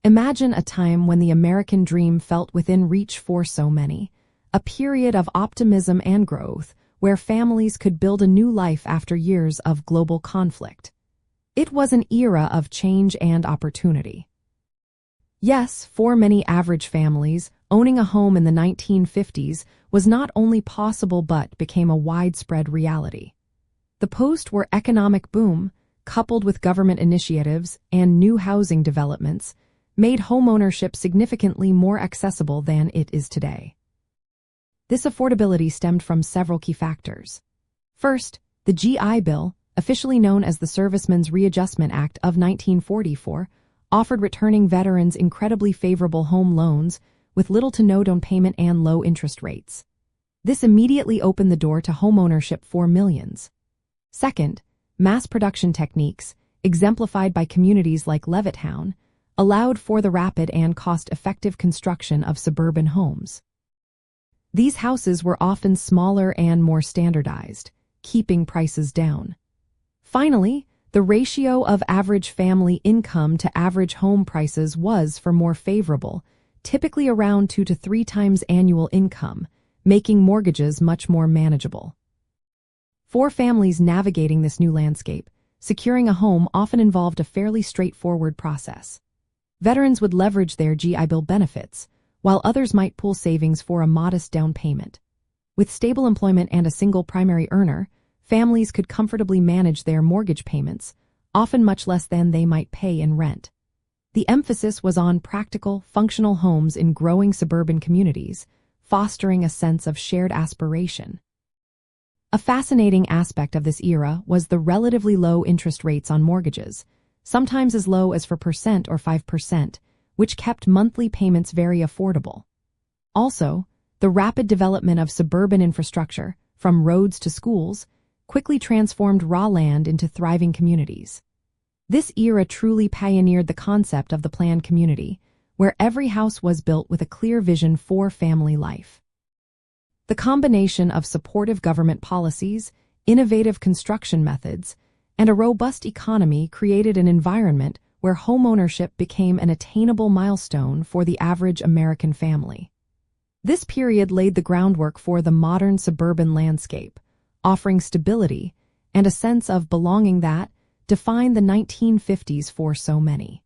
Imagine a time when the American dream felt within reach for so many, a period of optimism and growth where families could build a new life after years of global conflict. It was an era of change and opportunity. Yes, for many average families, owning a home in the 1950s was not only possible but became a widespread reality. The post-war economic boom, coupled with government initiatives and new housing developments, made homeownership significantly more accessible than it is today. This affordability stemmed from several key factors. First, the GI Bill, officially known as the Servicemen's Readjustment Act of 1944, offered returning veterans incredibly favorable home loans with little to no down payment and low interest rates. This immediately opened the door to homeownership for millions. Second, mass production techniques, exemplified by communities like Levittown, allowed for the rapid and cost-effective construction of suburban homes. These houses were often smaller and more standardized, keeping prices down. Finally, the ratio of average family income to average home prices was for more favorable, typically around 2 to 3 times annual income, making mortgages much more manageable. For families navigating this new landscape, securing a home often involved a fairly straightforward process. Veterans would leverage their GI Bill benefits, while others might pool savings for a modest down payment. With stable employment and a single primary earner, families could comfortably manage their mortgage payments, often much less than they might pay in rent. The emphasis was on practical, functional homes in growing suburban communities, fostering a sense of shared aspiration. A fascinating aspect of this era was the relatively low interest rates on mortgages, sometimes as low as 4% or 5%, which kept monthly payments very affordable. Also, the rapid development of suburban infrastructure, from roads to schools, quickly transformed raw land into thriving communities. This era truly pioneered the concept of the planned community, where every house was built with a clear vision for family life. The combination of supportive government policies, innovative construction methods, and a robust economy created an environment where homeownership became an attainable milestone for the average American family. This period laid the groundwork for the modern suburban landscape, offering stability and a sense of belonging that defined the 1950s for so many.